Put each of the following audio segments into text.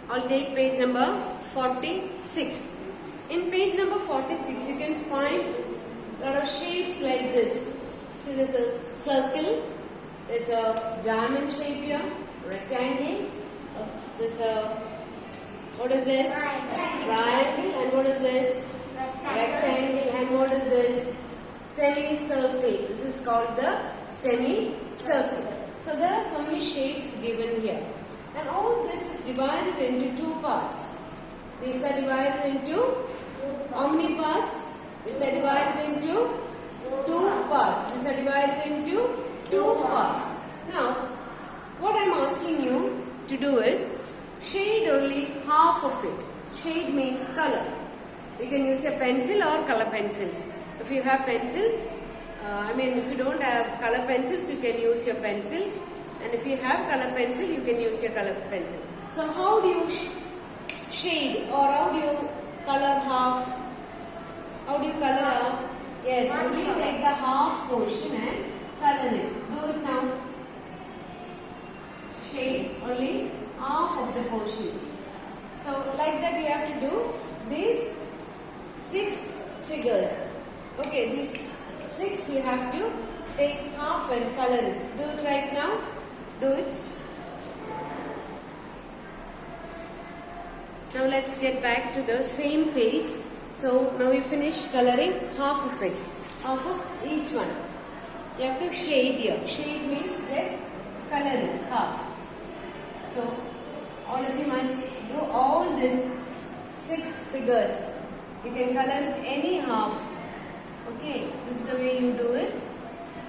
I'll take page number 46. In page number 46, you can find a lot of shapes like this. See, there's a circle, there's a diamond shape here, rectangle, there's a, what is this? Triangle, and what is this? Rectangle, and what is this? Semicircle. This is called the semicircle. So there are so many shapes given here. And all this is divided into two parts. These are divided into how many parts? These are divided into two parts. These are divided into two parts. Now, what I am asking you to do is shade only half of it. Shade means color. You can use a pencil or color pencils. If you have pencils, if you don't have color pencils, you can use your pencil. And if you have color pencil, you can use your color pencil. So how do you shade, or how do you color half? How do you color half? Yes, only take the half portion and color it. Do it now. Shade only half of the portion. So like that you have to do these 6 figures. Okay, these 6 you have to take half and color it. Do it right now. Do it. Now let's get back to the same page. So now you finish coloring half of it. Half of each one. You have to shade here. Shade means just color it, half. So all of you must do all these 6 figures. You can color any half. Okay, this is the way you do it.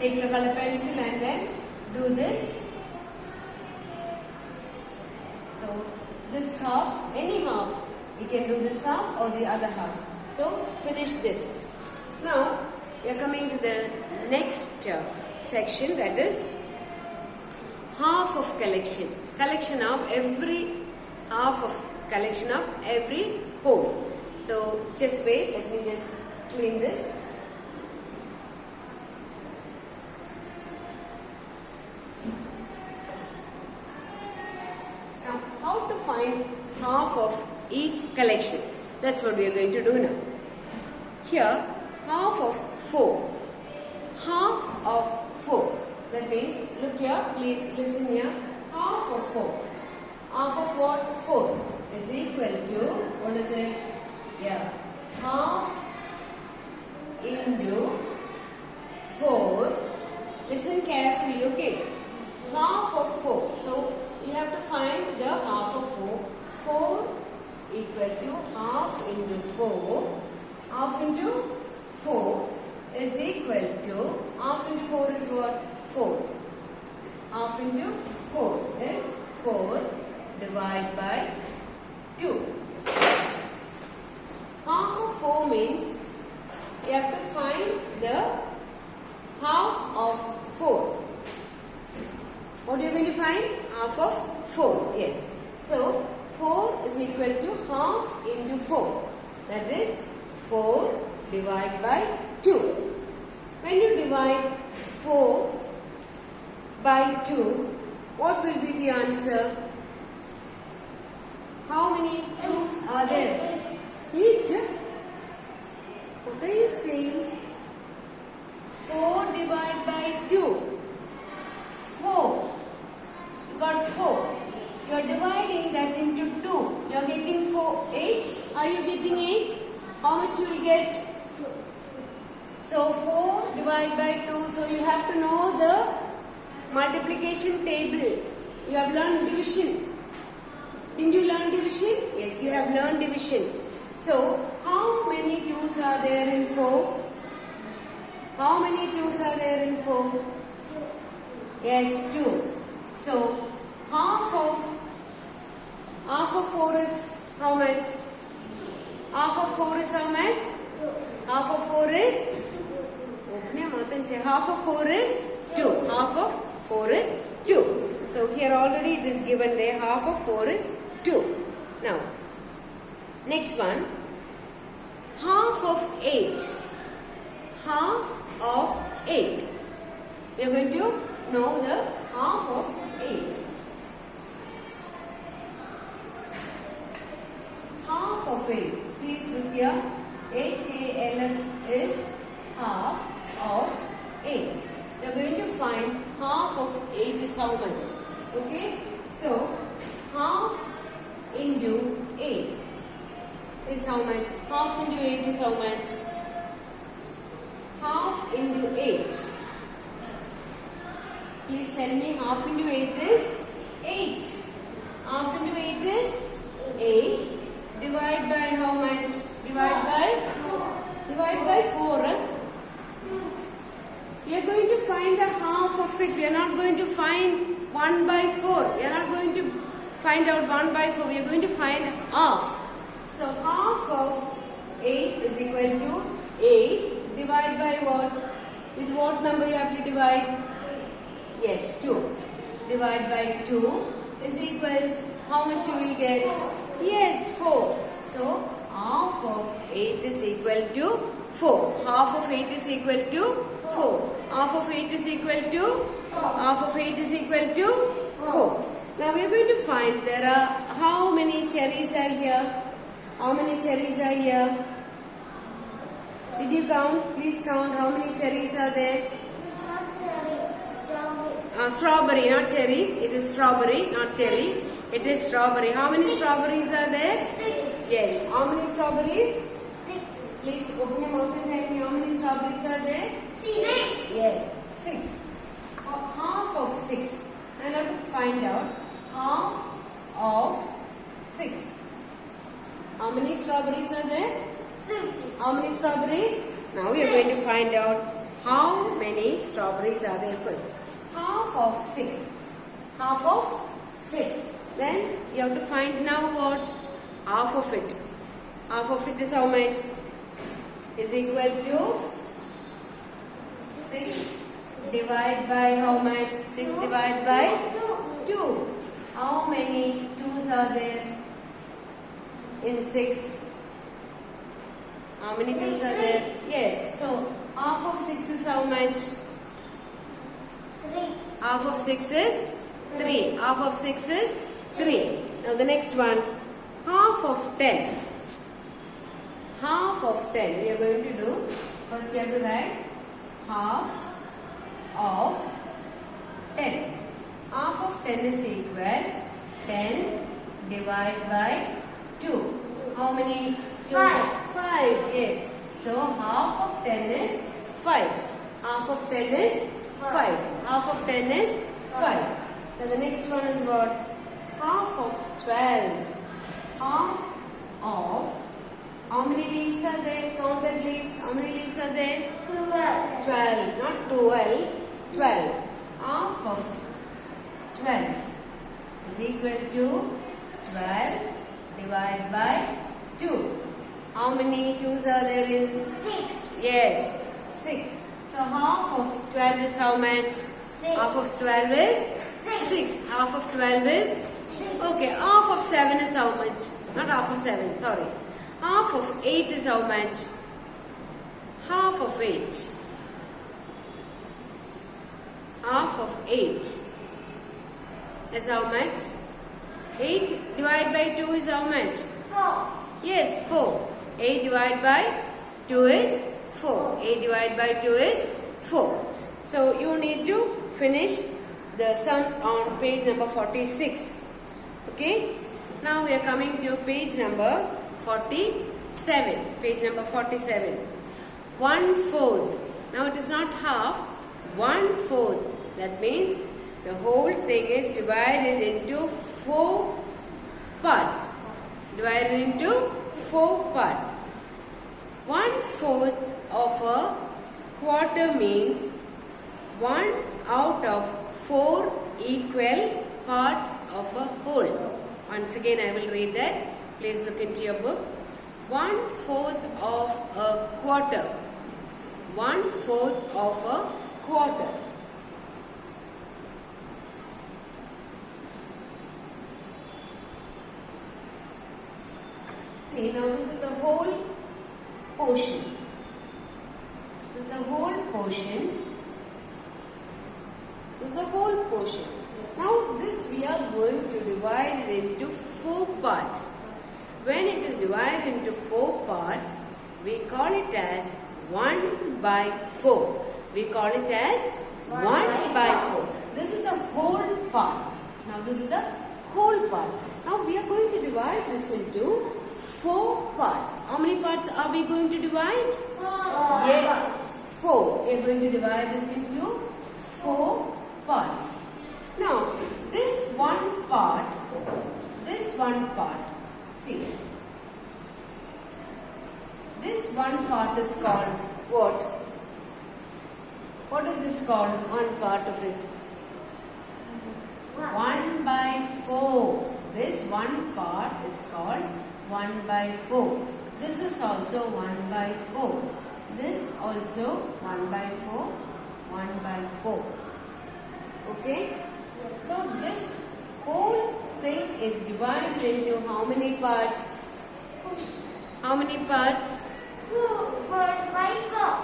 Take your color pencil and then do this. So this half, any half, you can do this half or the other half. So finish this. Now we are coming to the next section, that is half of collection. Collection of every half of collection of every whole. So just wait, let me just clean this. Now how to find half of each collection? That's what we are going to do now. Here, half of 4. Half of 4. That means, look here, please listen here. Half of 4. Half of what? 4 is equal to, what is it? Yeah, half into 4. Listen carefully, okay? Half of 4. So, you have to find the half of 4. 4 equal to half into 4. Half into 4 is equal to, half into 4 is what? 4. Half into 4 is 4 divided by 2. Half of 4 means you have to find the half of 4. What are you going to find? Half of 4. Yes. So 4 is equal to half into 4. That is 4 divided by 2. When you divide 4 by 2, what will be the answer? How many 2's are there? 8. What are you saying? 4 divided by 2. 4. You got 4. You are dividing that into 2. You are getting 4, 8. Are you getting 8? How much you will get? So 4 divided by 2. So you have to know the multiplication table. You have learned division. Didn't you learn division? Yes, you have learned division. So how many 2's are there in 4? How many 2's are there in 4? Yes, 2. So half of 4 is how much? Half of 4 is how much? Half of 4 is? Open your mouth and say half of 4 is 2. Half of 4 is 2. So here already it is given there. Half of 4 is 2. Now, next one. Half of 8. Half of 8. We are going to know the half of 8. of 8. Please look here. HALF is half of 8. We are going to find half of 8 is how much? Okay. So half into 8 is how much? Half into 8 is how much? Half into 8. Please tell me, half into 8 is 8. Half into 8 is 8. Divide by how much? Divide by 4. We are going to find the half of it. We are not going to find 1 by 4. We are not going to find out 1 by 4. We are going to find half. So half of 8 is equal to 8. Divide by what? With what number you have to divide? Yes, 2. Divide by 2 is equals, how much you will get? Yes, 4. So half of 8 is equal to 4. Half of 8 is equal to 4. Half of 8 is equal to? Half of 8 is equal to 4. Now we are going to find there are, how many cherries are here? How many cherries are here? Did you count? Please count how many cherries are there. Strawberry, not cherries. It is strawberry, not cherry. It is strawberry. How many strawberries are there? 6. Yes. How many strawberries? 6. Please open your mouth and tell me how many strawberries are there? 6. Yes. 6. Half of 6. And I have to find out half of 6. How many strawberries are there? 6. How many strawberries? Now we are going to find out how many strawberries are there first. Half of 6. Half of 6. Then you have to find now what? Half of it. Half of it is how much? Is equal to 6 divided by how much? 6 divided by 2. How many 2's are there in 6? How many 2's are there? Yes. So half of 6 is how much? 3. Half of 6 is 3. Half of 6 is 3. Now the next one. Half of 10. Half of 10. We are going to do. First you have to write half of 10. Half of 10 is equal 10 divided by 2. How many 2? 5. 5. Yes. So half of 10 is 5. Half of 10 is 5. Half of 10 is 5. Now the next one is what? Half of 12. Half of, how many leaves are there? Count that leaves. How many leaves are there? 12. 12. Not 12. 12. Half of 12 is equal to 12 divided by 2. How many 2's are there in? 6. Yes, 6. So half of 12 is how much? 6. Half of 12 is? 6. Half of 12 is? 6. Okay, half of 7 is how much? Not half of 7, sorry. Half of 8 is how much? Half of 8. Half of 8 is how much? 8 divided by 2 is how much? 4. Yes, 4. 8 divided by 2 is 4. 8 divided by 2 is 4. So you need to finish the sums on page number 46. Okay. Now we are coming to page number 47. Page number 47. 1/4. Now it is not half. 1/4. That means the whole thing is divided into 4 parts. Divided into 4 parts. 1/4 of a quarter means 1 out of 4 equal parts of a whole. Once again I will read that. Please look into your book. 1/4 of a quarter. 1/4 of a quarter. See, now this is the whole portion. This is the whole portion. This is the whole portion. Now this we are going to divide it into 4 parts. when it is divided into 4 parts, we call it as 1 by 4. We call it as 1 by 4. This is the whole part. Now this is the whole part. Now we are going to divide this into 4 parts. How many parts are we going to divide? 4. Yes, 4. We are going to divide this into 4 parts. Now this one part, see, this one part is called what? What is this called? One part of it. 1 by 4. This one part is called 1 by 4. This is also 1 by 4. This also 1 by 4. 1 by 4. Okay? So this whole thing is divided into how many parts? How many parts? 1 by 4.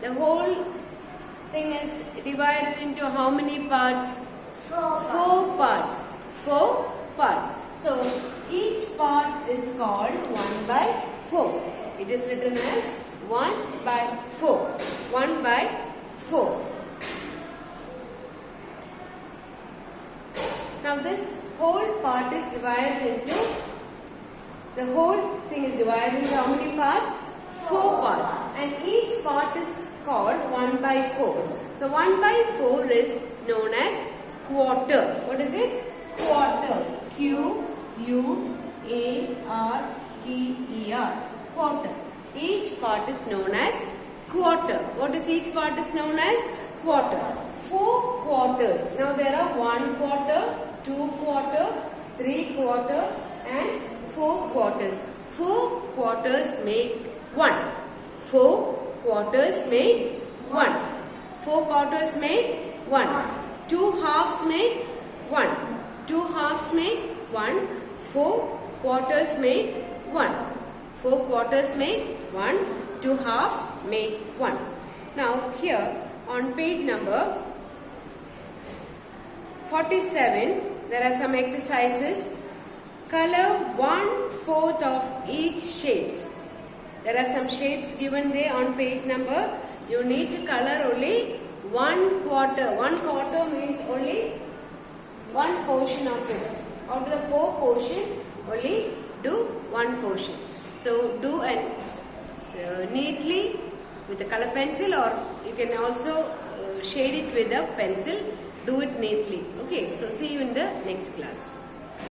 The whole thing is divided into how many parts? 4 parts. 4 parts. So each part is called 1 by 4. It is written as 1 by 4. 1 by 4. Now this whole part is divided into, the whole thing is divided into how many parts? 4 parts. And each part is called 1 by 4. So 1 by 4 is known as quarter. What is it? Quarter. Q-U-A-R-T-E-R. Quarter. Each part is known as quarter. What is each part is known as? Quarter. 4 quarters. Now there are 1 quarter, 2 quarter, 3 quarter and 4 quarters. 4 quarters make 1. 4 quarters make 1. 4 quarters make 1. 2 halves make 1. 2 halves make 1. 4 quarters make 1. 4 quarters make 1. 2 halves make 1. Now here on page number 47, there are some exercises. Color 1/4 of each shapes. There are some shapes given there on page number. You need to color only 1 quarter. 1 quarter means only one portion of it. Out of the 4 portion, only do 1 portion. So do and neatly with a color pencil, or you can also shade it with a pencil. Do it neatly. Okay, so see you in the next class.